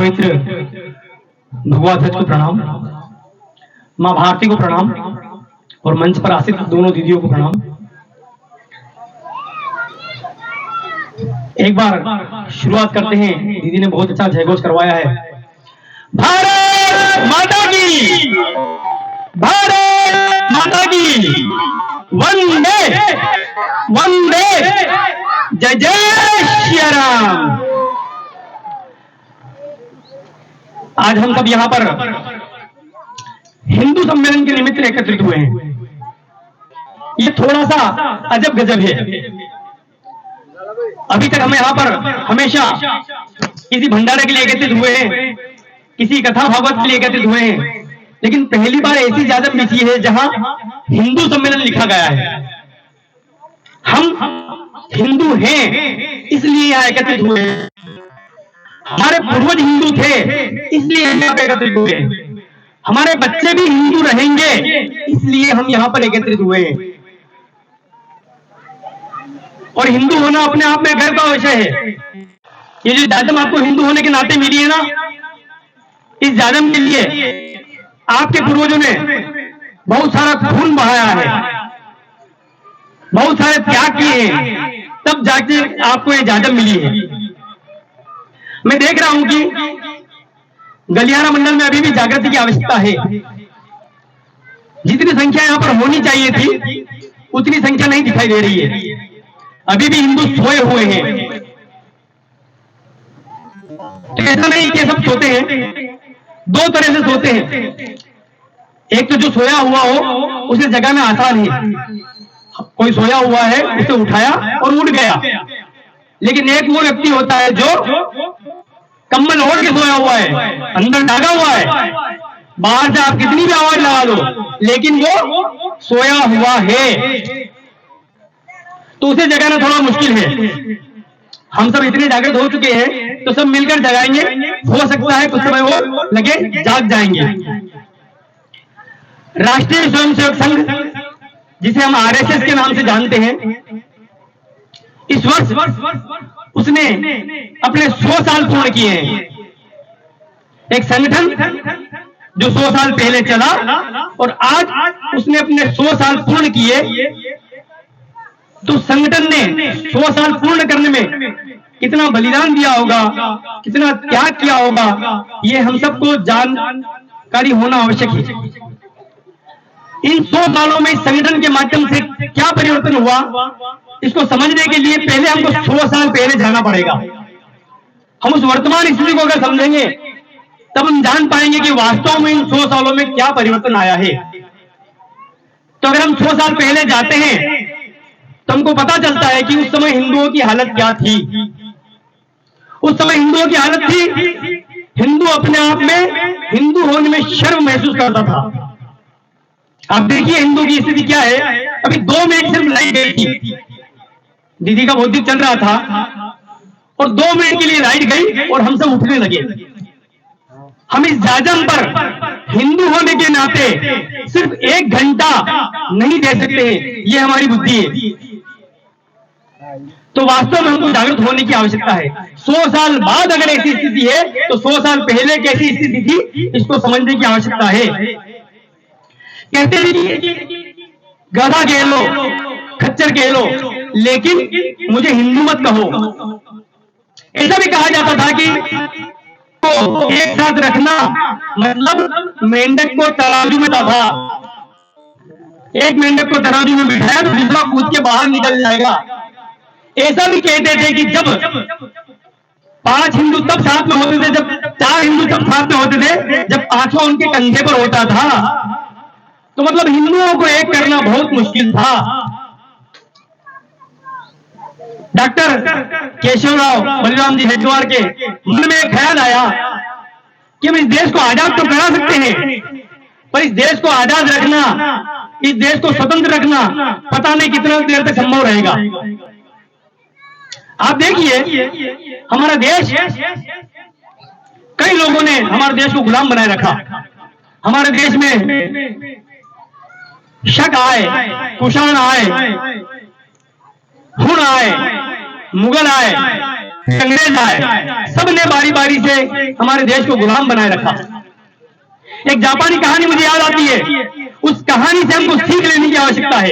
पवित्र भगवा ध्वज को प्रणाम, माँ भारती को प्रणाम और मंच पर आसित दोनों दीदियों को प्रणाम। एक बार शुरुआत करते हैं। दीदी ने बहुत अच्छा जयघोष करवाया है। भारत माता की, भारत माता की, वंदे वंदे, जय जय श्री राम। आज हम सब यहां पर हिंदू सम्मेलन के निमित्त एकत्रित हुए हैं। ये थोड़ा सा अजब गजब है। अभी तक हम यहाँ पर हमेशा किसी भंडारे के लिए एकत्रित हुए हैं, किसी कथा भागवत के लिए एकत्रित हुए हैं, लेकिन पहली बार ऐसी इजाजत मिली है जहां हिंदू सम्मेलन लिखा गया है। हम हिंदू हैं इसलिए यहाँ एकत्रित हुए हैं, हमारे पूर्वज हिंदू थे इसलिए यहाँ पे एकत्रित हुए हैं, हमारे बच्चे भी हिंदू रहेंगे इसलिए हम यहाँ पर एकत्रित हुए हैं। और हिंदू होना अपने आप में गर्व का विषय है। ये जो इजाजत आपको हिंदू होने के नाते मिली है ना, इस इजाजत के लिए आपके पूर्वजों ने बहुत सारा खून बहाया है, बहुत सारे त्याग किए हैं, तब जाके आपको इजाजत मिली है। मैं देख रहा हूं कि गलियारा मंडल में अभी भी जागृति की आवश्यकता है। जितनी संख्या यहां पर होनी चाहिए थी उतनी संख्या नहीं दिखाई दे रही है। अभी भी हिंदू सोए हुए हैं। तो ऐसा नहीं कि सब सोते हैं, दो तरह से सोते हैं। एक तो जो सोया हुआ हो उसे जगाना आसान है। कोई सोया हुआ है उसे उठाया और उठ गया, लेकिन एक वो व्यक्ति होता है जो कम्बल ओढ़ के सोया हुआ है, अंदर ढागा हुआ है, बाहर से आप कितनी भी आवाज लगा दो लेकिन वो सोया हुआ है, तो उसे जगाना थोड़ा मुश्किल है। हम सब इतने जागृत हो चुके हैं तो सब मिलकर जगाएंगे, हो सकता है कुछ समय वो लगे जाग जाएंगे। राष्ट्रीय स्वयंसेवक संघ, जिसे हम आरएसएस के नाम से जानते हैं, इस वर्ष उसने अपने 100 साल पूर्ण किए हैं। एक संगठन जो 100 साल पहले चला और आज उसने अपने 100 साल पूर्ण किए, तो संगठन ने 100 साल पूर्ण करने में कितना बलिदान दिया होगा, कितना त्याग किया होगा, ये हम सबको जानकारी होना आवश्यक है। इन 100 सालों में इस संगठन के माध्यम से क्या परिवर्तन हुआ, इसको समझने के लिए पहले हमको 100 साल पहले जाना पड़ेगा। हम उस वर्तमान स्थिति को अगर समझेंगे तब हम जान पाएंगे कि वास्तव में इन 100 सालों में क्या परिवर्तन आया है। तो अगर हम 100 साल पहले जाते हैं तो हमको पता चलता है कि उस समय हिंदुओं की हालत क्या थी। उस समय हिंदुओं की हालत थी, हिंदू अपने आप में हिंदू होने में शर्म महसूस करता था। आप देखिए हिंदू की स्थिति क्या है। अभी 2 मिनट सिर्फ लाइट गई थी, दीदी का बौद्धिक चल रहा था और 2 मिनट के लिए लाइट गई और हम सब उठने लगे। हम इस जाजम पर हिंदू होने के नाते सिर्फ 1 घंटा नहीं दे सकते हैं, ये हमारी बुद्धि है। तो वास्तव में हमको जागृत होने की आवश्यकता है। 100 साल बाद अगर ऐसी स्थिति है तो 100 साल पहले कैसी स्थिति थी, इसको समझने की आवश्यकता है। कहते हैं गधा कह लो, खच्चर कह लो, लेकिन मुझे हिंदू मत कहो। ऐसा भी कहा जाता था कि तो एक साथ रखना मतलब मेंढक को तराजू में था। एक मेंढक को तराजू में बिठाया तो दूसरा कूद के बाहर निकल जाएगा। ऐसा भी कहते थे कि जब 5 हिंदू तब साथ में होते थे, जब 4 हिंदू तब साथ में होते थे, जब 5वां उनके कंधे पर होता था। तो मतलब हिंदुओं को एक करना बहुत मुश्किल था। डॉक्टर केशवराव बलिराम जी हरिद्वार के मन में एक ख्याल आया कि हम इस देश को आजाद तो करा सकते हैं, पर इस देश को आजाद रखना, इस देश को स्वतंत्र रखना पता नहीं कितना देर तक संभव रहेगा। आप देखिए हमारा देश, कई लोगों ने हमारे देश को गुलाम बनाए रखा। हमारे देश में शक आए, कुषाण आए, हुण आए, मुगल आए, अंग्रेज आए, सबने बारी बारी से हमारे देश को गुलाम बनाए रखा। एक जापानी कहानी मुझे याद आती है, उस कहानी से हमको सीख लेने की आवश्यकता है।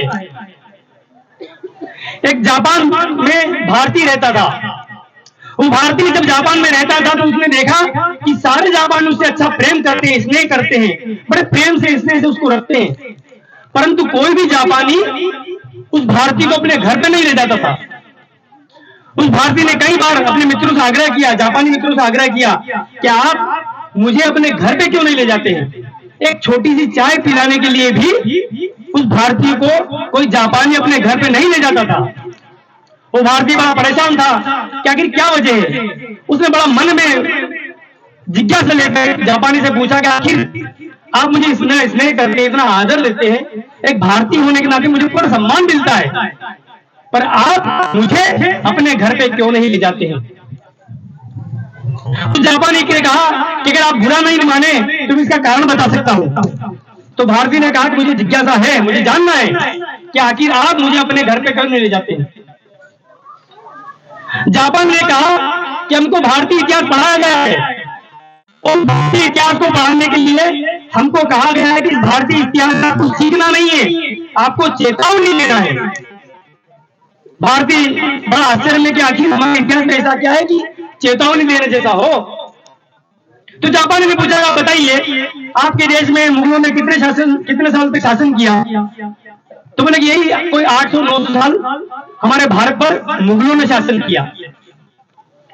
एक जापान में भारतीय रहता था। वो भारतीय जब जापान में रहता था तो उसने देखा कि सारे जापानी उससे अच्छा प्रेम करते हैं, स्नेह करते हैं, बड़े प्रेम से स्नेह से उसको रखते हैं, परंतु कोई भी जापानी उस भारतीय को अपने घर पे नहीं ले जाता था। उस भारतीय ने कई बार अपने मित्रों से आग्रह किया, जापानी मित्रों से आग्रह किया कि आप मुझे अपने घर पे क्यों नहीं ले जाते हैं। एक छोटी सी चाय पिलाने के लिए भी उस भारतीय को कोई जापानी अपने घर पे नहीं ले जाता था। वो भारतीय बड़ा परेशान था कि आखिर क्या वजह है। उसने बड़ा मन में जिज्ञासा लेकर जापानी से पूछा कि आखिर आप मुझे स्नेह करते, इतना आदर देते हैं, एक भारतीय होने के नाते मुझे पूरा सम्मान मिलता है, पर आप मुझे अपने घर पे क्यों नहीं ले जाते हैं। तो जापानी ने कहा कि अगर आप बुरा नहीं माने तो मैं इसका कारण बता सकता हूं। तो भारतीय ने कहा कि मुझे जिज्ञासा है, मुझे जानना है कि आखिर आप मुझे अपने घर पे क्यों नहीं ले जाते हैं। जापान ने कहा कि हमको भारतीय इतिहास पढ़ाया गया है और भारतीय इतिहास को पढ़ाने के लिए हमको कहा गया है कि भारतीय इतिहास आपको सीखना नहीं है, आपको चेतावनी लेना है। भारतीय बड़ा आश्चर्य में कि आखिर हमारे इतिहास में ऐसा क्या है कि चेतावनी देने जैसा हो। तो जापानी ने पूछा, आप बताइए आपके देश में मुगलों ने कितने साल तक शासन किया। तो बोले यही कोई 800-900 साल हमारे भारत पर मुगलों ने शासन किया।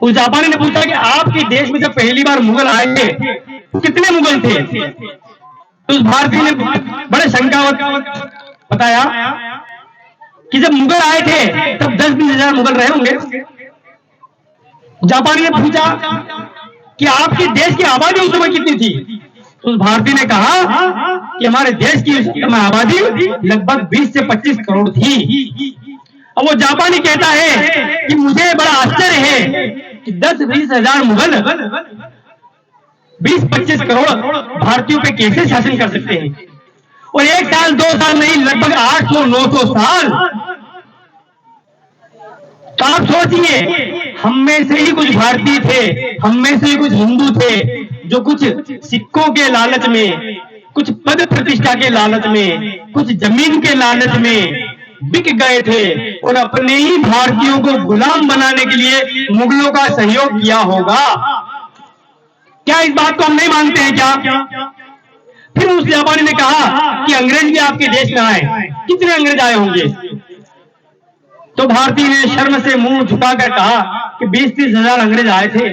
उस जापानी ने पूछा कि आपके देश में जब पहली बार मुगल आए थे तो कितने मुगल थे। तो उस भारतीय ने बड़े शंकावत बताया कि जब मुगल आए थे तब 10-20 हजार मुगल रहे होंगे। जापानी ने पूछा कि आपके देश की आबादी उस समय कितनी थी। तो उस भारतीय ने कहा कि हमारे देश की उस समय आबादी लगभग 20 से 25 करोड़ थी। और वो जापानी कहता है कि मुझे बड़ा आश्चर्य है कि 10-20 हजार मुगल 20-25 करोड़ भारतीयों पे कैसे शासन कर सकते हैं। और 1 साल 2 साल नहीं, लगभग 800-900 साल। तो आप सोचिए, हम में से ही कुछ भारतीय थे, हम में से ही कुछ हिंदू थे जो कुछ सिक्कों के लालच में, कुछ पद प्रतिष्ठा के लालच में, कुछ जमीन के लालच में बिक गए थे और अपने ही भारतीयों को गुलाम बनाने के लिए मुगलों का सहयोग किया होगा। क्या इस बात को हम नहीं मानते हैं क्या। फिर उस जापानी ने कहा कि अंग्रेज भी आपके देश में आए, कितने अंग्रेज आए होंगे। तो भारतीय ने शर्म से मुंह झुकाकर कहा कि 20-30 हजार अंग्रेज आए थे,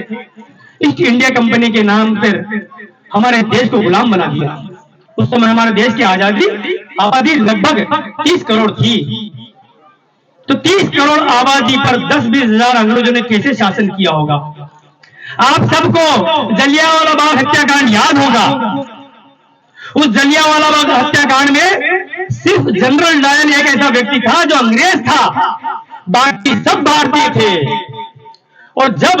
ईस्ट इंडिया कंपनी के नाम पर हमारे देश को गुलाम बना दिया। उस समय हमारे देश की आबादी लगभग 30 करोड़ थी। तो 30 करोड़ आबादी पर 10-20 हजार अंग्रेजों ने कैसे शासन किया होगा। आप सबको जलियांवाला बाग हत्याकांड याद होगा। उस जलियांवाला बाग हत्याकांड में सिर्फ जनरल डायल एक ऐसा व्यक्ति था जो अंग्रेज था, बाकी सब भारतीय थे। और जब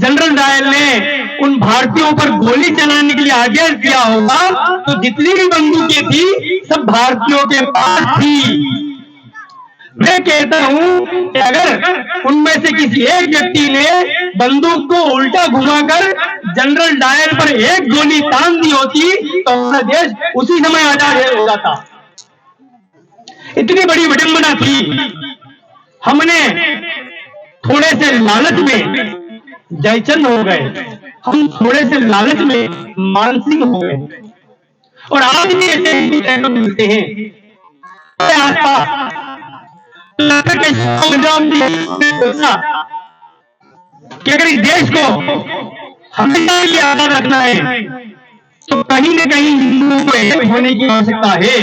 जनरल डायल ने उन भारतीयों पर गोली चलाने के लिए आदेश दिया होगा तो जितनी भी बंदूकें थी सब भारतीयों के पास थी। मैं कहता हूं कि अगर उनमें से किसी एक व्यक्ति ने बंदूक को उल्टा घुमाकर जनरल डायल पर एक गोली तान दी होती तो हमारा देश उसी समय आजाद हो जाता। इतनी बड़ी विडंबना थी। हमने थोड़े से लालच में जयचंद हो गए, हम थोड़े से लालच में मानसिंह हो गए। और आज भी ऐसे मिलते हैं आसपास कि अगर इस देश को हमेशा ये आजाद रखना है तो कहीं न कहीं हिंदुओं को एक होने की आवश्यकता है।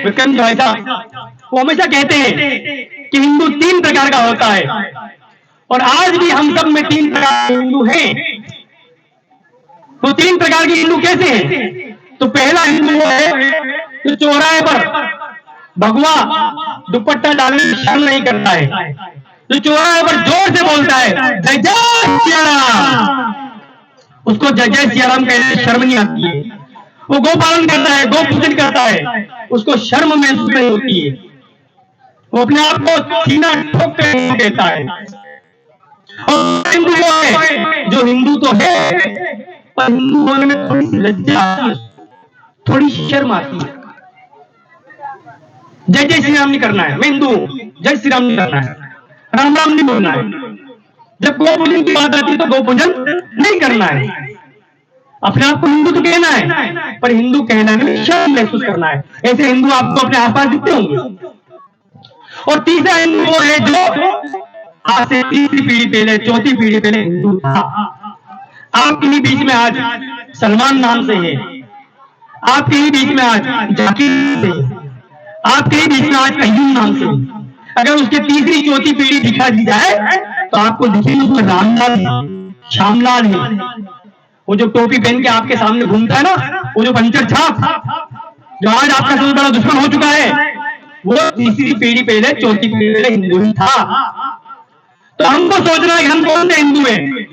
विक्रम भाईसा वो हमेशा कहते हैं कि हिंदू 3 प्रकार का होता है और आज भी हम सब में 3 प्रकार के हिंदू हैं। वो 3 प्रकार के हिंदू कैसे हैं। तो पहला हिंदू है जो चौराहे पर भगवा दुपट्टा डालने में शर्म नहीं करता है, जो चौराहे पर जोर से बोलता है जय जय सिया राम, उसको जय जय सिया राम कहने में शर्म नहीं आती है। वो गौ पालन करता है, गौ पूजन करता है, उसको शर्म महसूस नहीं होती है, वो अपने आप को सीना ठोक कर देता है। और हिंदू वो है जो हिंदू तो है पर हिंदू होने में थोड़ी सी लज्जा आती है, थोड़ी शर्म आती है। जय जय श्री राम नहीं करना है, मैं हिंदू हूं, जय श्री राम नहीं करना है, राम राम नहीं बोलना है। जब गौ पूजन की बात आती है तो गौ पूजन नहीं करना है। अपने आप को हिंदू तो कहना है पर हिंदू कहना में शर्म महसूस करना है। ऐसे हिंदू आपको अपने आसपास दिखते होंगे। और तीसरा हिंदू वो है जो आज से तीसरी पीढ़ी पहले, चौथी पीढ़ी पहले हिंदू था। आपके ही बीच में आज सलमान नाम से है, आपके ही बीच में आज जाकिर से है, आपके ही बीच में आज कयूम नाम से है। अगर उसके तीसरी चौथी पीढ़ी दिखा दी जाए तो आपको दिखेगी उसमें रामलाल है, श्यामलाल है। वो जो टोपी पहन के आपके सामने घूमता है ना, वो जो पंचर छाप, जो आज आपका सबसे बड़ा दुश्मन हो चुका है, वो तीसरी पीढ़ी पहले, चौथी पीढ़ी पहले हिंदू ही था। तो हमको सोचना है कि हम कौन से हिंदू हैं।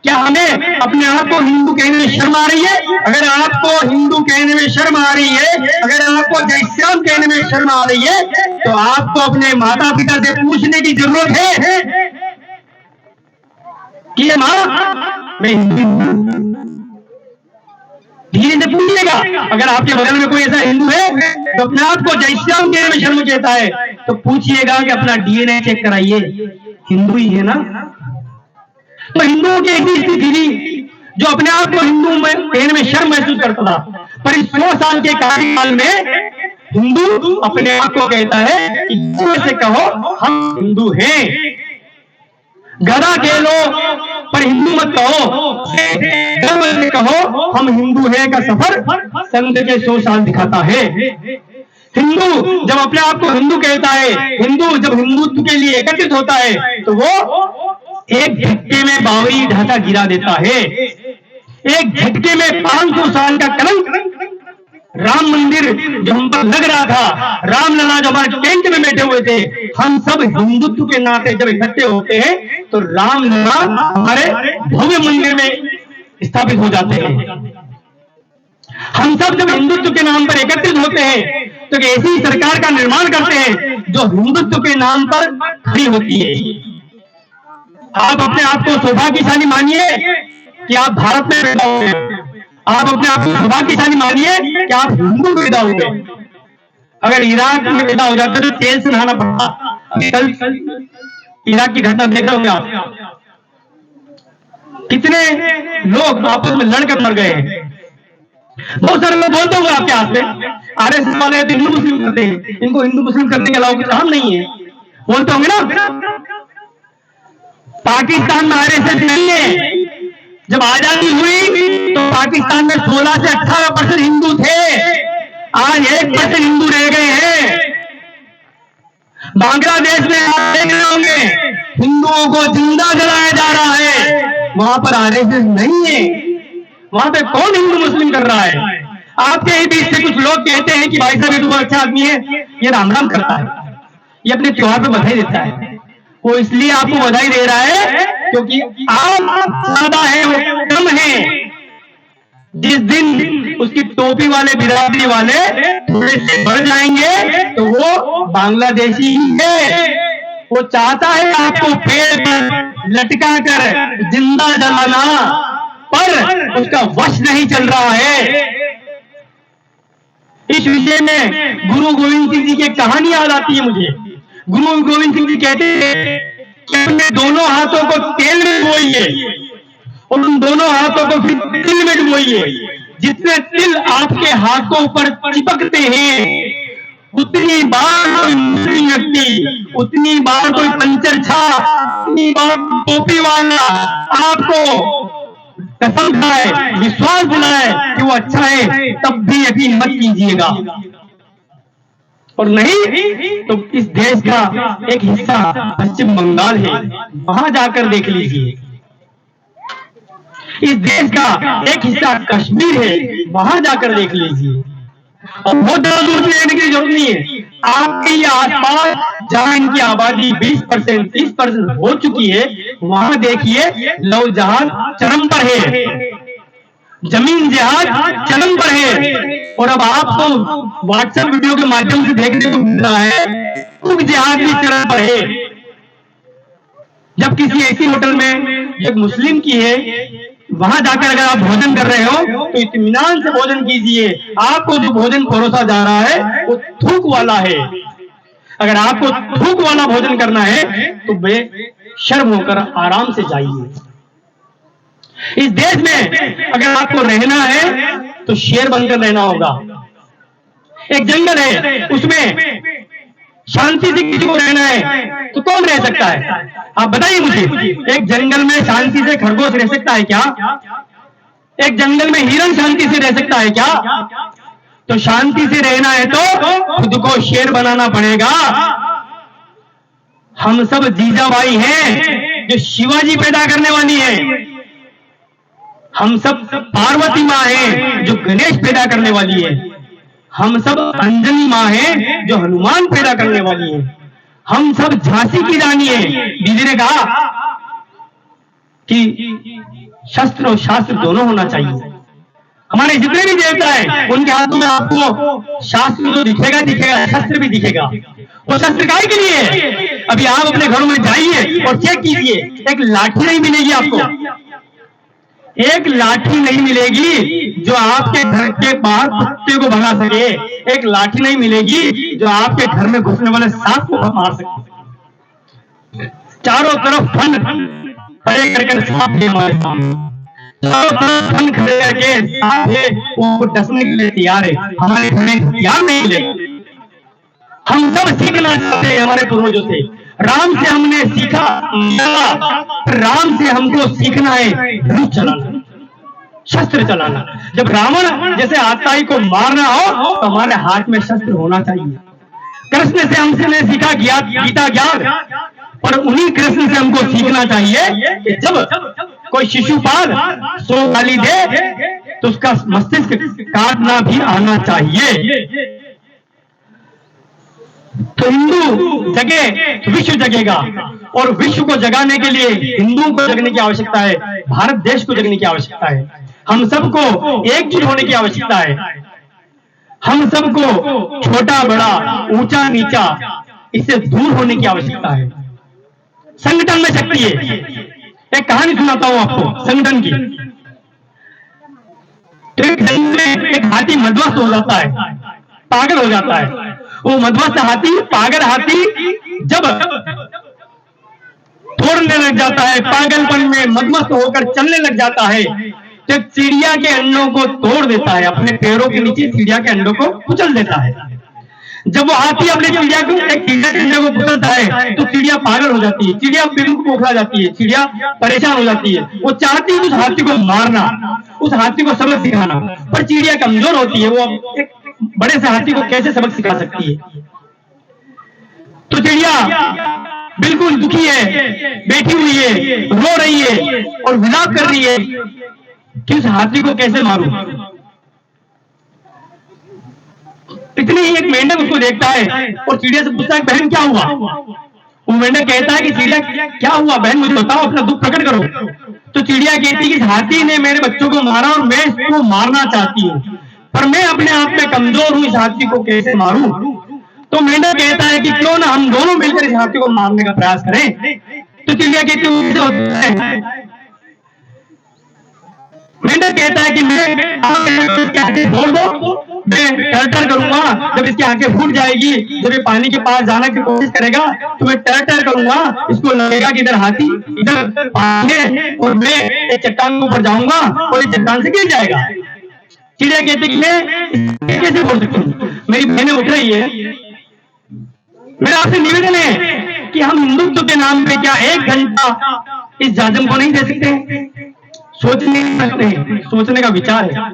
क्या हमें अपने आप को हिंदू कहने में शर्म आ रही है? अगर आपको हिंदू कहने में शर्म आ रही है, अगर आपको जय श्री राम कहने में शर्म आ रही है, तो आपको अपने माता पिता से पूछने की जरूरत है कि माँ मैं हिंदू हूं। धीरे से पूछिएगा। अगर आपके बगल में कोई ऐसा हिंदू है तो अपने आप को जय श्री राम कहने में शर्म कहता है, तो पूछिएगा कि अपना डीएनए चेक कराइए, हिंदू ही है ना। तो हिंदुओं की एक स्थिति थी जो अपने आप को हिंदू में कहने में शर्म महसूस करता था, पर इस 100 साल के कार्यकाल में हिंदू अपने आप को कहता है कि से कहो हम हिंदू हैं। गधा कह लो पर हिंदू मत कहो, गर्व से कहो हम हिंदू हैं का सफर संघ के 100 साल दिखाता है। हिंदू जब अपने आप को हिंदू कहता है, हिंदू जब हिंदुत्व के लिए एकत्रित होता है, तो वो एक झटके में बावरी ढांचा गिरा देता है। एक झटके में 500 साल का कलंक, राम मंदिर जो हम पर लग रहा था, रामलला जो हमारे टेंट में बैठे हुए थे, हम सब हिंदुत्व के नाते जब इकट्ठे होते हैं तो रामलला हमारे भव्य मंदिर में स्थापित हो जाते हैं। हम सब जब हिंदुत्व के नाम पर एकत्रित होते हैं तो ऐसी सरकार का निर्माण करते हैं जो हिंदुत्व के नाम पर खड़ी होती है। आप अपने आप को सौभाग्यशाली मानिए कि आप भारत में पैदा हुए, आप अपने आप को सौभाग्यशाली मानिए कि आप हिंदू पैदा हुए। अगर इराक में पैदा हो जाते तो तेल से नहाना पड़ता। कल इराक की घटना देख रहे होंगे आप, कितने लोग आपस में लड़कर मर गए हैं। बहुत सारे लोग बोलते होंगे आपके हाथ में, आरएसएस वाले तो हिंदू मुस्लिम करते हैं, इनको हिंदू मुस्लिम करने के अलावा कुछ काम नहीं है, बोलते होंगे ना। पाकिस्तान में आरएसएस नहीं है। जब आजादी हुई तो पाकिस्तान में 16 से 18% हिंदू थे, आज 1% हिंदू रह गए हैं। बांग्लादेश में आप देख रहे होंगे हिंदुओं को जिंदा जलाया जा रहा है, वहां पर आरएसएस नहीं है। वहां पे कौन हिंदू मुस्लिम कर रहा है? आपके ही बीच से कुछ लोग कहते हैं कि भाई साहब ये तो बहुत अच्छा आदमी है, ये राम राम करता है, ये अपने त्योहार पे बधाई देता है। वो इसलिए आपको बधाई दे रहा है क्योंकि आप ज्यादा है, वो कम है। जिस दिन उसकी टोपी वाले बिरादरी वाले थोड़े से बढ़ जाएंगे तो वो बांग्लादेशी ही है। वो चाहता है आपको पेड़ पर लटका कर जिंदा जलाना, पर उसका वश नहीं चल रहा है। इस विषय में गुरु गोविंद सिंह जी की कहानी याद आती है मुझे। गुरु गोविंद सिंह जी कहते हैं कि अपने दोनों हाथों को तेल में डुबोइए और उन दोनों हाथों को फिर तिल में डुबोइए। जितने तिल आपके हाथों पर चिपकते हैं उतनी बार कोई मुस्लिम व्यक्ति, उतनी बार कोई पंचर छाप, उतनी बार टोपी वाला आपको कसम खाए, विश्वास दिलाए कि वो अच्छा है, तब भी यकीन मत कीजिएगा। और नहीं तो इस देश का एक हिस्सा पश्चिम बंगाल है, वहां जाकर देख लीजिए। इस देश का एक हिस्सा कश्मीर है, वहां जाकर देख लीजिए। और बहुत ज्यादा दूर से लेने की जरूरत नहीं है। आपके ये आसपास जहां इनकी आबादी 20%, 30% हो चुकी है, वहां देखिए लव जहाज चरम पर है। जमीन जिहाद चरम पर है। और अब आप तो व्हाट्सएप वीडियो के माध्यम से देखने को मिल रहा है उग जिहाद भी चरम पर है। जब किसी ऐसी होटल में एक मुस्लिम की है, वहां जाकर अगर आप भोजन कर रहे हो तो इत्मीनान से भोजन कीजिए। आपको जो भोजन परोसा जा रहा है वो थूक वाला है। अगर आपको थूक वाला भोजन करना है तो बेशर्म होकर आराम से जाइए। इस देश में अगर आपको रहना है तो शेर बनकर रहना होगा। एक जंगल है, उसमें शांति से किसी को रहना है तो कौन रह सकता है? आप बताइए मुझे। एक जंगल में शांति से खरगोश रह सकता है क्या? एक जंगल में हिरण शांति से रह सकता है क्या? तो शांति से रहना है तो खुद को शेर बनाना पड़ेगा। हम सब जीजाबाई हैं जो शिवाजी पैदा करने वाली है। हम सब पार्वती माँ हैं जो गणेश पैदा करने वाली है। हम सब अंजनी माँ हैं जो हनुमान पैदा करने वाली है। हम सब झांसी की रानी है। दीदी ने कहा कि शस्त्र और शास्त्र दोनों होना चाहिए। हमारे जितने भी देवता हैं उनके हाथों में आपको शास्त्र तो दिखेगा दिखेगा, शस्त्र भी दिखेगा। वो शस्त्र काय के लिए? अभी आप अपने घरों में जाइए और चेक कीजिए, एक लाठी नहीं मिलेगी आपको। एक लाठी नहीं मिलेगी जो आपके घर के बाहर कुत्ते को भगा सके। एक लाठी नहीं मिलेगी जो आपके घर में घुसने वाले सांप को मार सके। चारों तरफ फन खड़े करके सांप है हमारे सामने। चारों तरफ फन खड़े करके सांप है, वो डसने के लिए तैयार है। हमारे घर में तैयार नहीं मिलेगा। हम सब सीखना चाहते हैं हमारे पूर्वजों से। राम से हमने सीखा, राम से हमको सीखना है धनुष चलाना, शस्त्र चलाना। जब रावण जैसे आताई को मारना हो तो हमारे हाथ में शस्त्र होना चाहिए। कृष्ण से हमने सीखा गीता ज्ञान, और उन्हीं कृष्ण से हमको सीखना चाहिए कि जब कोई शिशुपाल 100 गाली दे तो उसका मस्तिष्क काटना भी आना चाहिए। तो हिंदू जगे तो विश्व जगेगा, और विश्व को जगाने के लिए हिंदुओं को जगने की आवश्यकता है, भारत देश को जगने की आवश्यकता है। हम सबको एकजुट होने की आवश्यकता है। हम सबको छोटा बड़ा ऊंचा नीचा इससे दूर होने की आवश्यकता है। संगठन में शक्ति है। एक कहानी सुनाता हूं आपको संगठन की। तो एक जंगल में एक हाथी मदमस्त हो जाता है, पागल हो जाता है। वो मदमस्त हाथी, पागल हाथी जब तोड़ने लग जाता है, पागलपन में मदमस्त होकर चलने लग जाता है, तो चिड़िया के अंडों को तोड़ देता है। अपने पैरों के नीचे चिड़िया के अंडों को कुचल देता है। जब वो हाथी अपने चिड़िया के अंडे को कुचलता है तो चिड़िया पागल हो जाती है, चिड़िया बिल्कुल खोखला जाती है, चिड़िया परेशान हो जाती है। वो चाहती है उस हाथी को मारना, उस हाथी को सबक सिखाना, पर चिड़िया कमजोर होती है। वो एक बड़े से हाथी को कैसे सबक सिखा सकती है? तो चिड़िया बिल्कुल दुखी है, बैठी हुई है, रो रही है और विलाप कर रही है कि उस हाथी को कैसे मारूं। इतनी ही एक मेंढक उसको देखता है और चिड़िया से पूछता है, बहन क्या हुआ? वो मेंढक कहता है कि चिड़िया क्या हुआ बहन, मुझे बताओ, अपना दुख प्रकट करो। तो चिड़िया कहती है कि हाथी ने मेरे बच्चों को मारा और मैं इसको मारना चाहती हूँ, पर मैं अपने आप में कमजोर हूं, इस हाथी को कैसे मारूं? तो मेंढक कहता है कि क्यों ना हम दोनों मिलकर इस हाथी को मारने का प्रयास करें। तो चिड़िया कहती है, मेंढक कहता है कि मैं बोल दो, मैं टर्टर करूंगा। जब इसकी आंखें फूट जाएगी, जब ये पानी के पास जाने की कोशिश करेगा तो मैं टर्टर करूंगा। इसको लगेगा कि इधर हाथी इधर पानी है और मैं एक चट्टान के ऊपर जाऊंगा और ये चट्टान से गिर जाएगा। चिड़िया कहती कि मैं कैसे बोल सकती हूँ, मेरी बहनें उठ रही है। मेरा आपसे निवेदन है कि हम हिंदुत्व के नाम पे क्या 1 घंटा इस जाजम को नहीं दे सकते? सोचने का विचार है।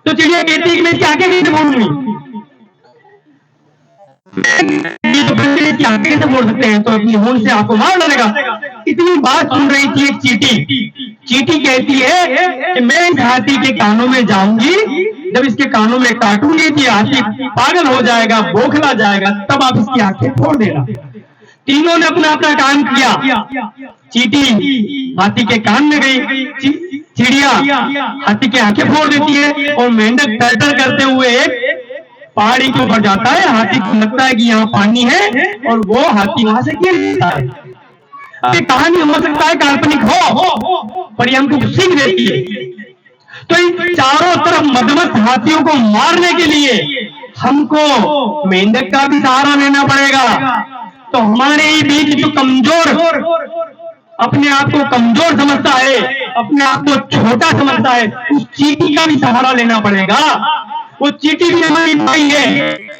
तो चिड़िया कहती है कि मैं इसकी आंखें कैसे बोलूंगी? कैसे बोल सकते हैं? तो अपनी होंठ से आपको मार डालेगा। इतनी बात सुन रही थी एक चींटी कहती है कि मैं इस हाथी के कानों में जाऊंगी, जब इसके कानों में काटूंगी तो हाथी पागल हो जाएगा, बौखला जाएगा, तब आप इसकी आंखें फोड़ देना। तीनों ने अपना अपना काम किया। चींटी हाथी के कान में गई, चिड़िया हाथी की आंखें फोड़ देती है और मेंढक टर्टर करते हुए एक पहाड़ी के ऊपर जाता है। हाथी को लगता है कि यहाँ पानी है और वो हाथी वहां से गिर जाता है। अब कहानी हो सकता है काल्पनिक हो, पर ये हमको सीख देती है। तो इन चारों तरफ मदमस्त हाथियों को मारने के लिए हमको मेंढक का भी सहारा लेना पड़ेगा। तो हमारे ही बीच जो कमजोर, अपने आप को कमजोर समझता है, अपने आप को छोटा समझता है, उस चींटी का भी सहारा लेना पड़ेगा। वो चींटी भी हमारी भाई है,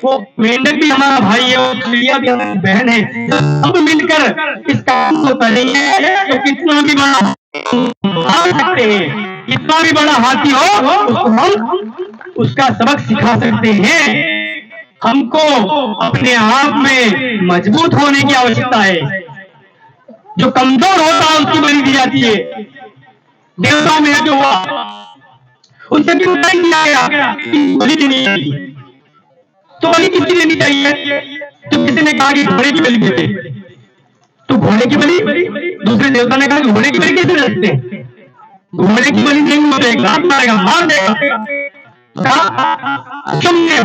वो मेंढक भी हमारा भाई है, वो चिड़िया भी हमारी बहन है। सब मिलकर इस काम को करेंगे तो कितना भी बड़ा मार सकते हैं, कितना भी बड़ा हाथी हो उसको हम उसका सबक सिखा सकते हैं। हमको अपने आप में मजबूत होने की आवश्यकता है। जो कमजोर होता है उसकी बलि दी जाती है। देवताओं में जो हुआ उनसे भी नहीं दिया गया, बलि देनी चाहिए। तो बलि किसकी देनी चाहिए? तो किसी ने कहा कि घोड़े की बलि देते, तो घोड़े की बलि, दूसरे देवता ने कहा कि घोड़े की बलि कैसे दे सकते हैं? घोड़े की बलि देंगे तो एक लात मारेगा, मार देगा। अश्वमेव।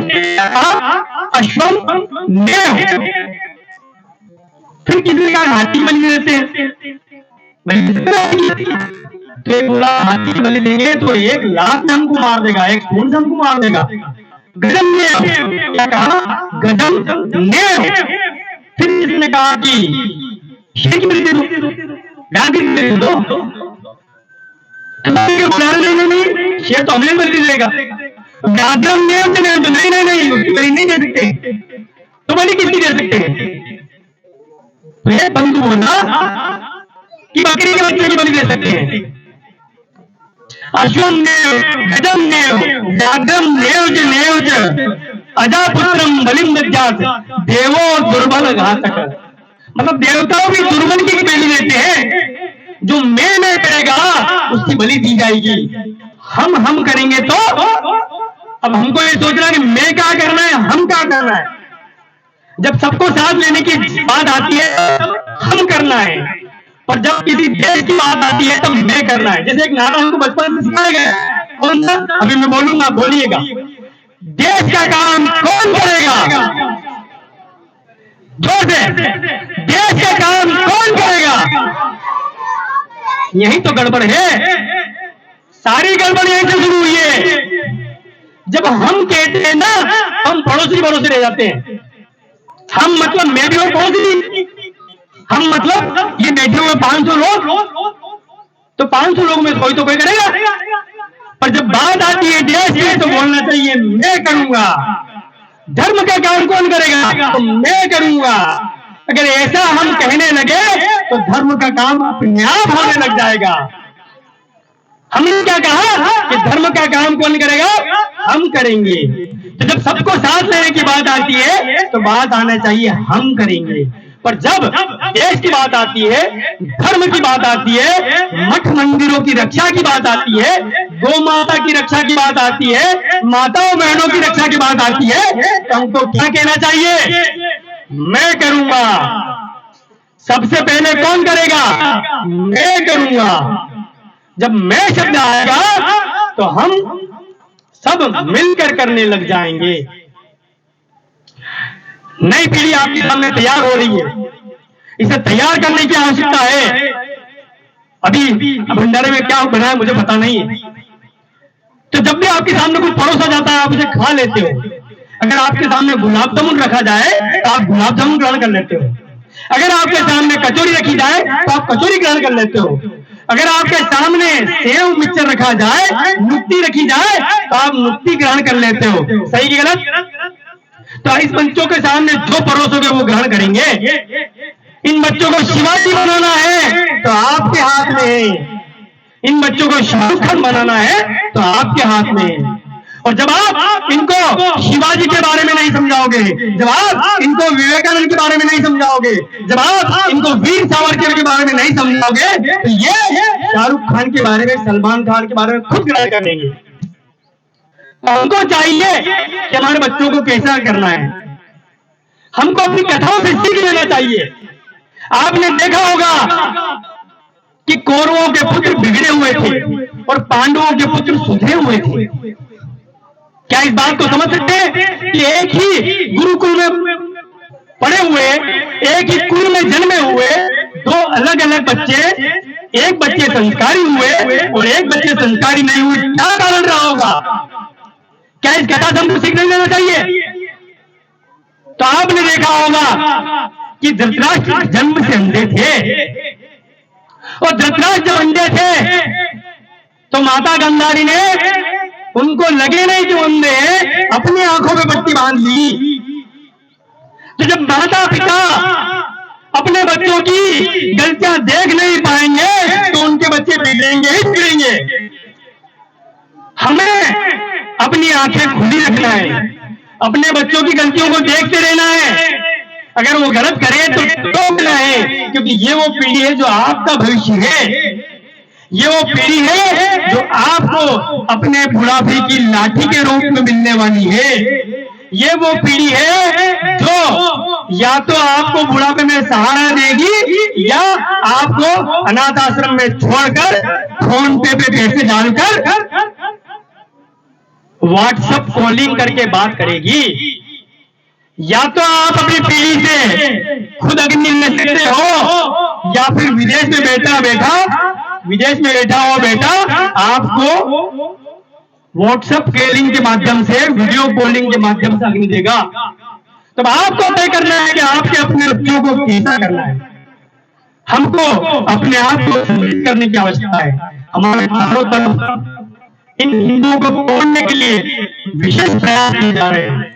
फिर किसी ने कहा हाथी की बलि देते हैं, तो एक बोला हाथी की बलि देंगे तो एक लात में हमको मार देगा, एक खून से हमको मार देगा। गजब ने क्या कहा? गजब ने। फिर किसी ने कहा कि शेर की बलि दे दो, गाय की बलि दे दो। नहीं, शेर तो हमें बलि देगा। गजब ने नहीं नहीं नहीं, उसकी बलि नहीं दे सकते। तो बलि किसकी दे सकते हैं? बंधु बोला कि बकरी के बच्चे की बलि दे सकते हैं। अश्वमेव, गजमेव, व्याघ्रम नेवज नेवज अजापुत्रम बलिम दद्यात् देवो दुर्बल घातक। मतलब देवताओं भी दुर्बल की बलि देते हैं। जो मैं करेगा उसकी बलि दी जाएगी। हम करेंगे तो अब हमको ये सोचना है कि मैं क्या करना है, हम क्या करना है। जब सबको साथ लेने की बात आती है हम करना है, पर जब किसी देश की बात आती है तब मैं करना है। जैसे एक नारा हमको बचपन से सिखाया गया, कौन सा? अभी मैं बोलूंगा, बोलिएगा। देश का काम कौन करेगा? जोर से, देश का काम कौन करेगा? यही तो गड़बड़ है, सारी गड़बड़ यहीं से शुरू हुई है। जब हम कहते हैं ना, हम पड़ोसी भरोसे रह जाते हैं। हम मतलब मैं भी और पड़ोसी, हम मतलब ये बैठे हुए 500 लोग, तो 500 लोग में कोई तो कोई करेगा। पर जब बात आती है देश की तो बोलना चाहिए मैं करूंगा। धर्म का काम कौन करेगा? तो मैं करूंगा। अगर ऐसा हम कहने लगे तो धर्म का काम अपने आप होने लग जाएगा। हमने क्या कहा कि धर्म का काम कौन करेगा? हम करेंगे। तो जब सबको साथ लेने की बात आती है तो बात आना चाहिए हम करेंगे। पर जब देश की बात आती है, धर्म की बात आती है, मठ मंदिरों की रक्षा की बात आती है, गौ माता की रक्षा की बात आती है, माताओं बहनों की रक्षा की बात आती है, तो हमको क्या कहना चाहिए? मैं करूंगा। सबसे पहले कौन करेगा? मैं करूंगा। जब मैं शब्द आएगा तो हम सब मिलकर करने लग जाएंगे। नई पीढ़ी आपके सामने तैयार हो रही है, इसे तैयार करने की आवश्यकता है। अभी भंडारे में क्या बनाया मुझे पता नहीं है। तो जब भी आपके सामने कुछ परोसा जाता है आप उसे खा लेते हो। अगर आपके सामने गुलाब जामुन रखा जाए तो आप गुलाब जामुन ग्रहण कर लेते हो। अगर आपके सामने कचौरी रखी जाए तो आप कचौरी ग्रहण कर लेते हो। अगर आपके सामने सेव मिक्सचर रखा जाए, नुक्ती रखी जाए तो आप नुक्ती ग्रहण कर लेते हो। सही कि गलत? तो इस बच्चों के सामने जो परोसोगे वो ग्रहण करेंगे। इन बच्चों को शिवाजी बनाना है तो आपके हाथ में है। इन बच्चों को शाहरुख खान बनाना है तो आपके हाथ में है। और जब आप इनको शिवाजी के बारे में नहीं समझाओगे, जब आप इनको विवेकानंद के बारे में नहीं समझाओगे, जब आप इनको वीर सावरकर के बारे में नहीं समझाओगे, तो ये शाहरुख खान के बारे में, सलमान खान के बारे में खुद ग्रहण कर लेंगे। हमको चाहिए कि हमारे बच्चों को कैसा करना है। हमको अपनी कथाओं से सीख लेना चाहिए। आपने देखा होगा कि कौरवों के पुत्र बिगड़े हुए थे, और पांडवों के पुत्र सुधरे हुए थे। क्या इस बात को समझ सकते हैं कि एक ही गुरुकुल में पढ़े हुए, एक ही कुल में जन्मे हुए दो अलग अलग बच्चे, एक बच्चे संस्कारी हुए और एक बच्चे संस्कारी नहीं हुए, क्या कारण रहा होगा? क्या इस कथा से हमको सीख नहीं लेना चाहिए? तो आपने देखा होगा कि धृतराष्ट्र जन्म से अंधे थे, और धृतराष्ट्र जब अंधे थे तो माता गांधारी ने, उनको लगे नहीं कि अंधे, अपनी आंखों में पट्टी बांध ली। तो जब माता पिता अपने बच्चों की गलतियां देख नहीं पाएंगे तो उनके बच्चे बिगड़ेंगे ही बिगड़ेंगे। हमें अपनी आंखें खुली रखना है, अपने बच्चों की गलतियों को देखते रहना है। अगर वो गलत करे तो टोकना है, क्योंकि ये वो पीढ़ी है जो आपका भविष्य है। ये वो पीढ़ी है जो आपको अपने बुढ़ापे की लाठी के रूप में मिलने वाली है। ये वो पीढ़ी है जो या तो आपको बुढ़ापे में सहारा देगी या आपको अनाथ आश्रम में छोड़कर फोन पे पैसे डालकर व्हाट्सएप कॉलिंग करके बात करेगी। या तो आप अपनी पीढ़ी से खुद अग्नि में सकते हो, या फिर विदेश में बैठा हो बेटा आपको व्हाट्सएप कॉलिंग के माध्यम से, वीडियो कॉलिंग के माध्यम से अग्नि देगा। तब आपको तय करना है कि आपके अपने बच्चों को कैसा करना है। हमको अपने आप को संरक्षित करने की आवश्यकता है। हमारे चारों तरफ इन हिंदुओं को तोड़ने के लिए विशेष प्रयास किए जा रहे हैं।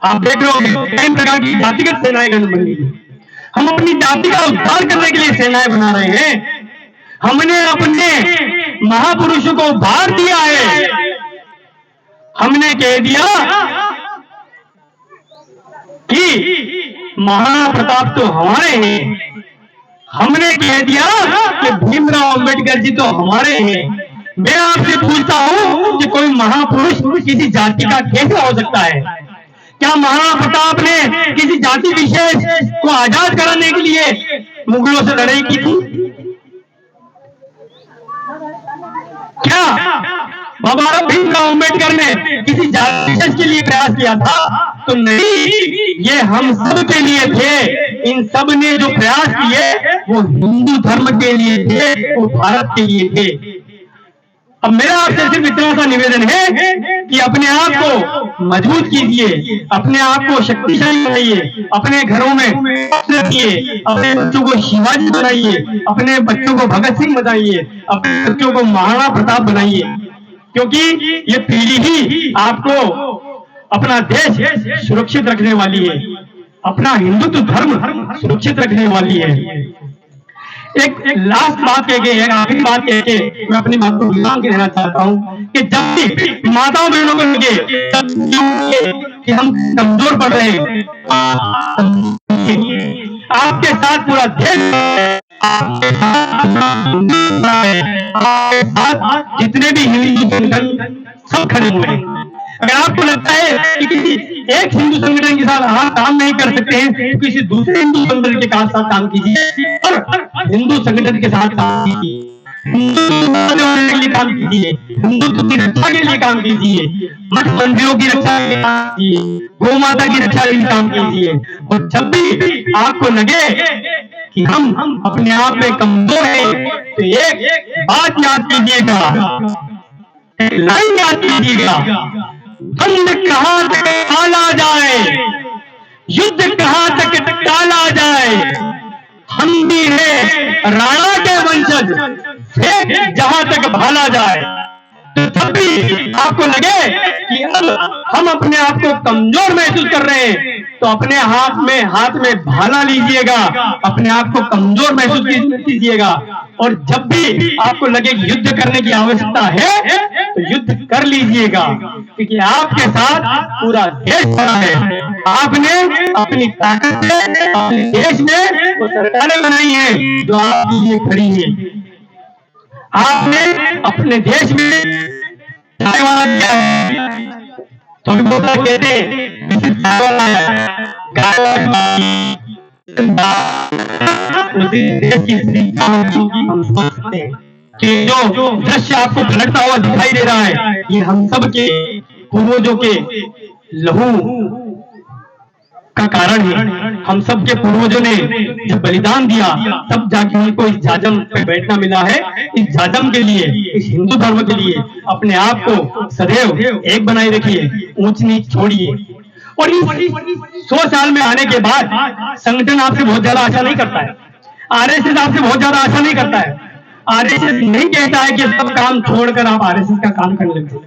आप देख रहे हो कई प्रकार की जातिगत सेनाएं बन गई। हम अपनी जाति का उद्धार करने के लिए सेनाएं बना रहे हैं। हमने अपने महापुरुषों को उभार दिया है। हमने कह दिया कि महाराणा प्रताप तो हमारे हैं। हमने कह दिया कि भीमराव अंबेडकर जी तो हमारे हैं। मैं आपसे पूछता हूं कि कोई महापुरुष किसी जाति का कैसे हो सकता है? क्या महाराणा प्रताप ने किसी जाति विशेष को आजाद कराने के लिए मुगलों से लड़ाई की थी? क्या बाबा भीमराव अंबेडकर ने किसी जाति विशेष के लिए प्रयास किया था? तो नहीं, ये हम सब के लिए थे। इन सब ने जो प्रयास किए वो हिंदू धर्म के लिए थे, वो भारत के लिए थे। अब मेरा आपसे सिर्फ इतना सा निवेदन है कि अपने आप को मजबूत कीजिए, अपने आप को शक्तिशाली बनाइए, अपने घरों में रखिए, अपने बच्चों को शिवाजी बनाइए, अपने बच्चों को भगत सिंह बनाइए, अपने बच्चों को महाराणा प्रताप बनाइए, क्योंकि ये पीढ़ी ही आपको अपना देश सुरक्षित रखने वाली है, अपना हिंदुत्व धर्म सुरक्षित रखने वाली है। एक लास्ट बात कह के, एक आखिरी बात कह के मैं अपनी बात को विराम के रहना चाहता हूं कि जब भी माताओं बहनों को लगे कि हम कमजोर पड़ रहे हैं, आपके साथ पूरा देश, आपके साथ जितने भी हिंदू संगठन सब खड़े हुए हैं। अगर आपको लगता है कि किसी एक हिंदू संगठन के साथ आप काम नहीं कर सकते हैं तो किसी दूसरे हिंदू संगठन के साथ काम कीजिए और हिंदू संगठन के साथ काम कीजिए, के लिए काम कीजिए, हिंदुत्व की रक्षा के लिए काम कीजिए, मठ मंदिरों की रक्षा के लिए काम कीजिए, गौ माता की रक्षा के लिए काम कीजिए। और जब भी आपको लगे कि हम अपने आप में कमजोर हैं तो एक बात याद कीजिएगा, लाइन याद कीजिएगा, बंद कहां तक टाला जाए, युद्ध कहां तक टाला जाए, हम भी हैं राणा के वंशज, फेंक जहां तक भाला जाए। तो जब भी आपको लगे कि हम अपने आप को कमजोर महसूस कर रहे हैं तो अपने हाथ में भाला लीजिएगा, अपने आप को कमजोर महसूस कीजिएगा। और जब भी आपको लगे कि युद्ध करने की आवश्यकता है तो युद्ध कर लीजिएगा, क्योंकि आपके साथ पूरा देश खड़ा है। आपने अपनी ताकत से अपने देश में वो सरकारें बनाई है जो आपके लिए खड़ी है। आपने अपने देश में चाय वाला दिया है, तो हम कहते हैं चाय वाला है, उसी देश की हम सोच सकते हैं। कि जो दृश्य आपको पलटता हुआ दिखाई दे रहा है, ये हम सब के पूर्वजों के लहू का कारण है। हम सब के पूर्वजों ने जब बलिदान दिया तब जाके उनको इस जाजम पे बैठना मिला है। इस जाजम के लिए, इस हिंदू धर्म के लिए अपने आप को सदैव एक बनाए रखिए, ऊंच नीच छोड़िए। और इस 100 साल में आने के बाद संगठन आपसे बहुत ज्यादा आशा नहीं करता है, आरएसएस आपसे बहुत ज्यादा आशा नहीं करता है। आरएसएस नहीं कहता है कि सब काम छोड़कर आप आरएसएस का काम करने लग जाए।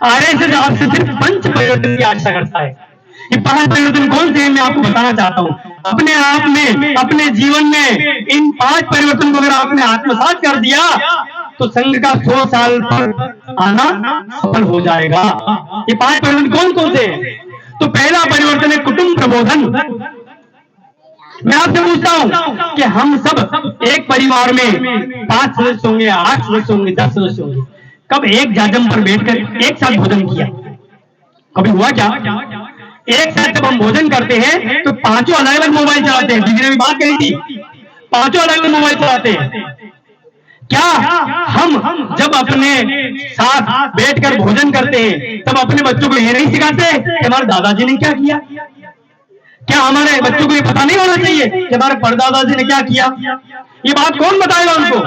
आरएसएस आपसे सिर्फ 5 परिवर्तन की आशा करता है। ये 5 परिवर्तन कौन से हैं मैं आपको बताना चाहता हूँ। अपने आप में, अपने जीवन में इन 5 परिवर्तन को अगर आपने आत्मसात कर दिया तो संघ का 100 साल पर आना सफल हो जाएगा। ये 5 परिवर्तन कौन कौन से हैं? तो पहला परिवर्तन है कुटुंब प्रबोधन। मैं आपसे पूछता हूं कि हम सब एक परिवार में 5 सदस्य होंगे, 8 सदस्य होंगे, 10 सदस्य होंगे, कब एक जाजम पर बैठकर एक साथ भोजन किया? कभी हुआ क्या? एक साथ जब हम भोजन करते हैं तो 5 अलग अलग मोबाइल चलाते हैं। दीदी ने भी बात कही थी, 5 अलग अलग मोबाइल चलाते हैं। क्या हम जब अपने साथ बैठकर भोजन करते हैं तब अपने बच्चों को ये नहीं सिखाते कि हमारे दादाजी ने क्या किया? क्या हमारे बच्चों को ये पता नहीं होना चाहिए कि हमारे परदादाजी ने क्या किया? ये बात कौन बताएगा उनको?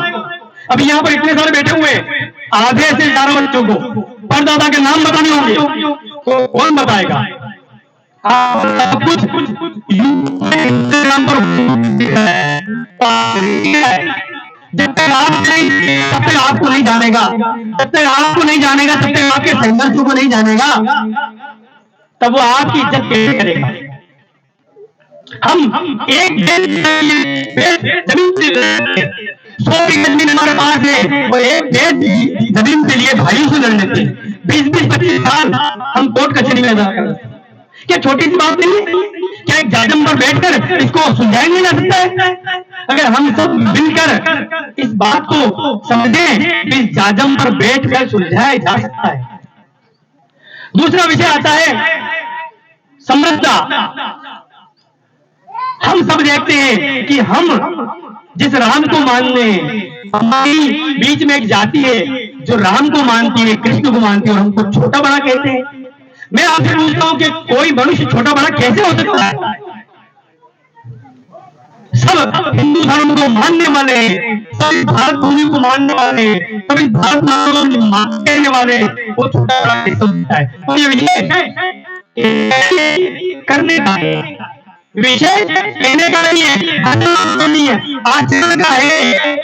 अभी यहाँ पर इतने सारे बैठे हुए, आधे से ज्यादा बच्चों को परदादा के नाम बताने होंगे, तो कौन बताएगा? सब कुछ इंस्टाग्राम पर जब तक आप नहीं, तब तक आपको नहीं जानेगा, जब तक आपको नहीं जानेगा, तब तक आपके संघर्षों को नहीं जानेगा, तब वो आपकी इज्जत कैसे करेगा? हम एक जमीन 100 की जमीन हमारे पास है, वो एक जमीन के लिए भाइयों से लड़ लेते हैं। 20-25 साल हम कोर्ट कचहरी में अदा करते हैं। क्या छोटी सी बात नहीं है? क्या एक जाजम पर बैठकर इसको सुलझाया नहीं जा सकता है? अगर हम सब मिलकर इस बात को समझें, इस जाजम पर बैठकर सुलझाया जा सकता है। दूसरा विषय आता है समरसता। हम सब देखते हैं कि हम जिस राम को मानते हैं, हमारी बीच में एक जाति है जो राम को मानती है, कृष्ण को मानती है, और हमको छोटा बड़ा कहते हैं। मैं आपसे पूछता हूं कि कोई मनुष्य छोटा बड़ा कैसे हो सकता है? सब हिंदू धर्म को मानने वाले, सब भारत भूमि को मानने वाले, सभी भारत माता को मानने वाले, वो छोटा बड़ा कैसे होता है? तो ये विषय करने का है, विषय कहने का नहीं है, आचरण का है।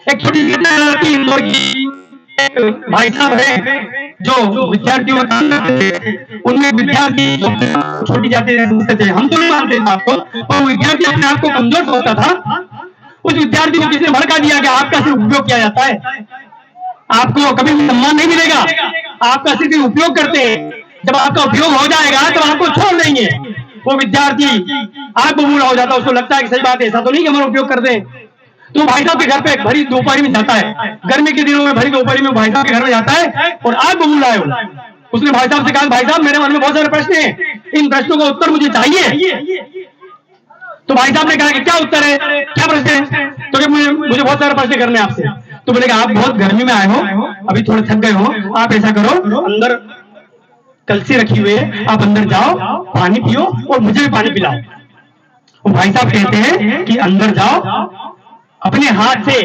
एक छोटी सी लड़की इंदौर की भाई साहब है जो विद्यार्थियों का उनमें विद्यार्थी छोटी जाति से थे, हम तो नहीं मानते थे आपको, और विद्यार्थी अपने आप को कमजोर सोचता था। उस विद्यार्थी को किसी ने भड़का दिया कि आपका सिर्फ उपयोग किया जाता है, आपको कभी सम्मान नहीं मिलेगा, आपका सिर्फ उपयोग करते हैं, जब आपका उपयोग हो जाएगा तो आपको छोड़ देंगे। वो विद्यार्थी आग बबूला हो जाता है, उसको लगता है कि सही बात है, ऐसा तो नहीं कि हमारा उपयोग कर दें। तो भाई साहब के घर पे भरी दोपहर में जाता है, गर्मी के दिनों में भरी दोपहर में भाई साहब के घर में जाता है और आग बबूला है। उसने भाई साहब से कहा, भाई साहब मेरे मन में बहुत सारे प्रश्न हैं, इन प्रश्नों का उत्तर मुझे चाहिए। तो भाई साहब ने कहा कि क्या उत्तर है, क्या प्रश्न है? तो मुझे बहुत सारे प्रश्न करने आपसे। तो बोले आप बहुत गर्मी में आए हो, अभी थोड़े थक गए हो, आप ऐसा करो, अंदर कलसी रखी हुई है, आप अंदर जाओ, पानी पियो और मुझे भी पानी पिलाओ। वो भाई साहब कहते हैं कि अंदर जाओ, अपने हाथ से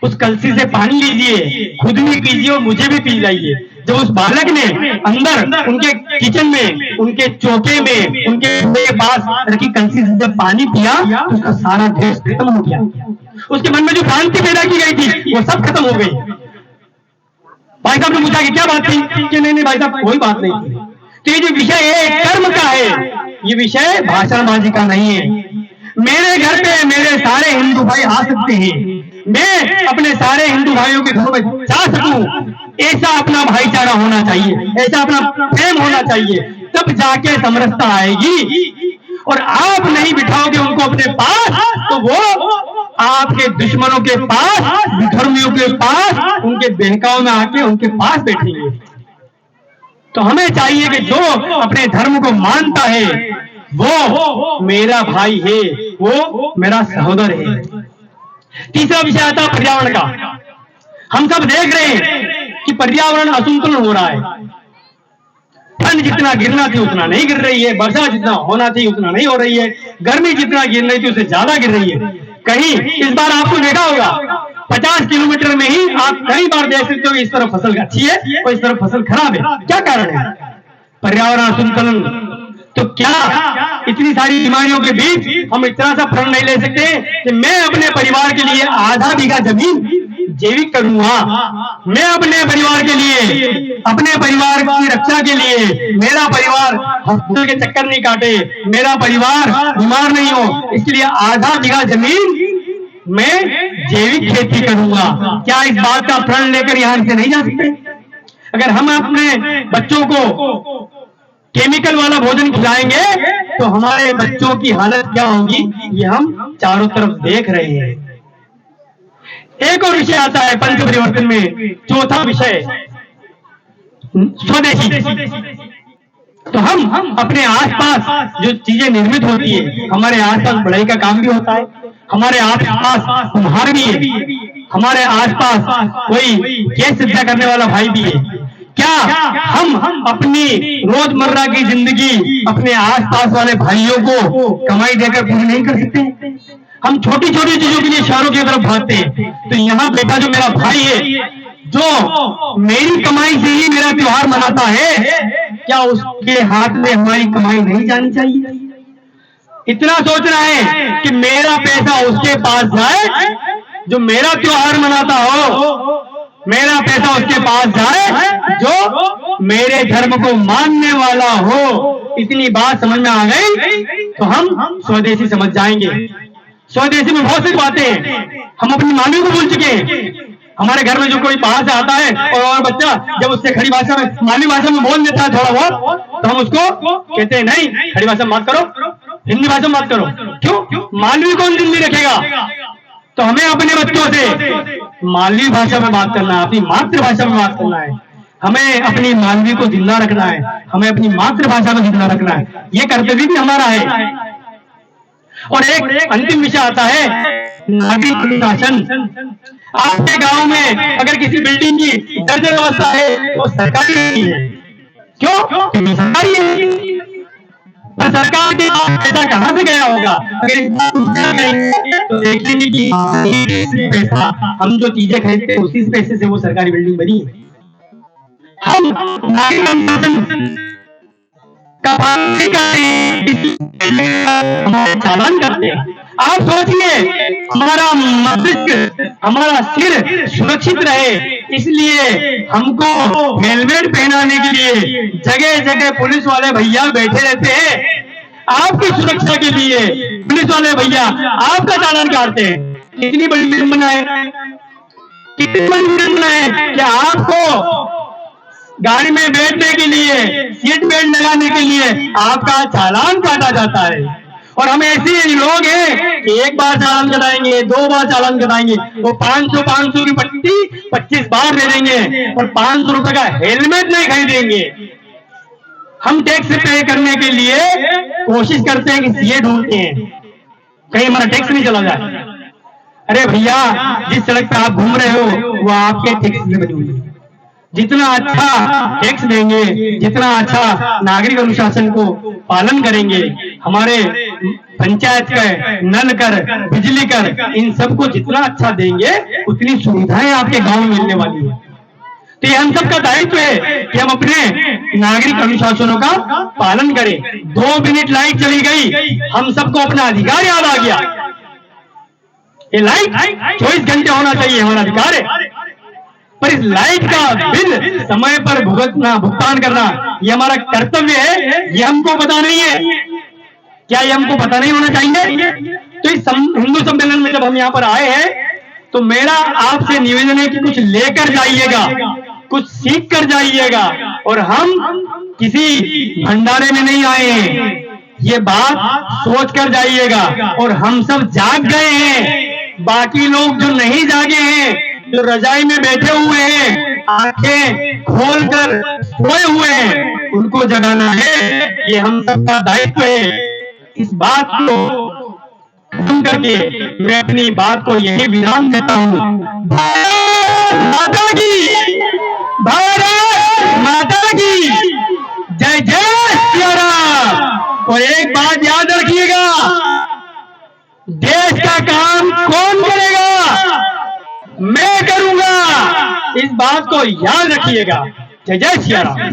उस कलसी से पानी लीजिए, खुद भी पीजिए और मुझे भी पी जाइए। जब उस बालक ने अंदर उनके किचन में, उनके चौके में, उनके पास रखी कलसी से जब पानी पिया तो उसका सारा द्वेष खत्म हो गया। उसके मन में जो भ्रांति पैदा की गई थी वो सब खत्म हो गई। भाई साहब ने पूछा कि क्या बात थी? कि नहीं भाई साहब कोई बात नहीं थी। तो ये जो विषय है कर्म का है, ये विषय भाषणबाजी का नहीं है। मेरे घर पे मेरे सारे हिंदू भाई आ सकते हैं, मैं अपने सारे हिंदू भाइयों के घर में जा सकूं, ऐसा अपना भाईचारा होना चाहिए, ऐसा अपना प्रेम होना चाहिए, तब जाके समरसता आएगी। और आप नहीं बिठाओगे उनको अपने पास तो वो आपके दुश्मनों के पास, विधर्मियों के पास, उनके बहकाव में आके उनके पास बैठेंगे। तो हमें चाहिए कि जो अपने धर्म को मानता है वो मेरा भाई है, वो मेरा सहोदर है। तीसरा विषय आता है पर्यावरण का। हम सब देख रहे हैं कि पर्यावरण असंतुलन हो रहा है। ठंड जितना गिरना थी उतना नहीं गिर रही है, वर्षा जितना होना थी उतना नहीं हो रही है, गर्मी जितना गिर रही थी उससे ज्यादा गिर रही है। कहीं इस बार आपको देखा होगा 50 किलोमीटर में ही आप कई बार देख सकते हो इस तरफ फसल अच्छी है और इस तरफ फसल खराब है। क्या कारण है? पर्यावरण असंतुलन। तो क्या इतनी सारी बीमारियों के बीच हम इतना सा प्रण नहीं ले सकते कि मैं अपने परिवार के लिए आधा बीघा जमीन जैविक करूंगा, मैं अपने परिवार के लिए, अपने परिवार की रक्षा के लिए, मेरा परिवार हॉस्पिटल के चक्कर नहीं काटे, मेरा परिवार बीमार नहीं हो, इसके लिए आधा बीघा जमीन मैं जैविक खेती करूंगा। क्या इस बात का प्रण लेकर यहां से नहीं जा सकते? अगर हम अपने बच्चों को केमिकल वाला भोजन खिलाएंगे तो हमारे बच्चों की हालत क्या होगी, ये हम चारों तरफ देख रहे हैं। एक और विषय आता है पंच परिवर्तन में, चौथा विषय स्वदेशी। तो हम अपने आसपास जो चीजें निर्मित होती है, हमारे आसपास बढ़ाई का काम भी होता है, हमारे आसपास कुम्हार भी है, हमारे आसपास कोई गैस सज्जा करने वाला भाई भी है। क्या हम अपनी रोजमर्रा की जिंदगी अपने आसपास वाले भाइयों को कमाई देकर पूरी नहीं कर सकते? हम छोटी छोटी चीजों के लिए शहरों की तरफ भागते हैं। तो यहाँ बेटा जो मेरा भाई है, जो मेरी कमाई से ही मेरा त्योहार मनाता है, क्या उसके हाथ में हमारी कमाई नहीं जानी चाहिए? इतना सोचना है कि मेरा पैसा उसके पास जाए जो मेरा त्योहार मनाता हो, मेरा पैसा उसके पास जाए जो मेरे धर्म को मानने वाला हो। इतनी बात समझ में आ गई तो हम स्वदेशी समझ जाएंगे। स्वदेशी में बहुत सी बातें हैं, हम अपनी मानवी को भूल चुके हैं। हमारे घर में जो कोई बाहर से आता है और बच्चा जब उससे खड़ी भाषा में, मानवी भाषा में बोल देता है थोड़ा बहुत, तो हम उसको कहते हैं नहीं खड़ी भाषा में बात करो, हिंदी भाषा में बात करो। क्यों? मानवी कौन जिंदगी रखेगा? तो हमें अपने बच्चों से मालवी भाषा में बात करना है, अपनी मातृभाषा में बात करना है। हमें अपनी मानवी को जिंदा रखना है, हमें अपनी मातृभाषा में जिंदा रखना है। ये कर्तव्य भी हमारा है। और एक अंतिम विषय आता है नागरिक अनुशासन। आपके गांव में अगर किसी बिल्डिंग की दर्जन व्यवस्था है तो सरकारी नहीं है। क्यों? सरकारी है। सरकार के पैसा कहां से गया होगा? अगर तो देखेंगे कि पैसा हम जो चीजें खरीदते हैं उसी पैसे से वो सरकारी बिल्डिंग बनी है। हम चालान करते हैं। आप सोचिए हमारा मस्तिष्क, हमारा सिर सुरक्षित रहे, इसलिए हमको हेलमेट पहनाने के लिए जगह जगह पुलिस वाले भैया बैठे रहते हैं। आपकी सुरक्षा के लिए पुलिस वाले भैया आपका चालान काटते हैं। कितनी बड़ी विडंबना है, कितनी बड़ी विडंबना है कि आपको गाड़ी में बैठने के लिए, सीट बेल्ट लगाने के लिए आपका चालान काटा जाता है। और हम ऐसे लोग हैं कि एक बार चालान कटाएंगे, 2 बार चालान कटाएंगे, वो 500 की पट्टी 25 बार दे देंगे और 500 रुपए का हेलमेट नहीं खरीदेंगे। हम टैक्स पे करने के लिए कोशिश करते हैं कि सीए ढूंढते हैं कहीं हमारा टैक्स नहीं चला जाए। अरे भैया, जिस सड़क पे आप घूम रहे हो वो आपके टैक्स से बनी हुई है। जितना अच्छा टैक्स देंगे, जितना अच्छा नागरिक अनुशासन को पालन करेंगे, हमारे पंचायत कर, नल कर, बिजली कर, इन सबको जितना अच्छा देंगे उतनी सुविधाएं आपके गांव में मिलने वाली है। तो ये हम सबका दायित्व है कि हम अपने नागरिक अनुशासनों का पालन करें। 2 मिनट लाइट चली गई, हम सबको अपना अधिकार याद आ गया। ये लाइट 24 घंटे होना चाहिए, हमारा अधिकार है। पर इस लाइट का बिल समय पर भुगतान करना ये हमारा कर्तव्य है। ये हमको पता नहीं है। क्या ये हमको पता नहीं होना चाहिए? तो इस हिंदू सम्मेलन में जब हम यहाँ पर आए हैं तो मेरा आपसे निवेदन है कि कुछ लेकर जाइएगा, कुछ सीख कर जाइएगा। और हम किसी भंडारे में नहीं आए हैं, ये बात सोच कर जाइएगा। और हम सब जाग गए हैं, बाकी लोग जो नहीं जागे हैं, जो रजाई में बैठे हुए हैं, आंखें खोलकर सोए हुए हैं, उनको जगाना है। ये हम सबका दायित्व है। इस बात को खत्म करके मैं अपनी बात को यही विराम देता हूँ। माता की, भारत माता की, जय जय सिया राम। और एक बात याद रखिएगा, देश का काम कौन करेगा? मैं करूंगा। इस बात को याद रखिएगा। जय जय सिया राम।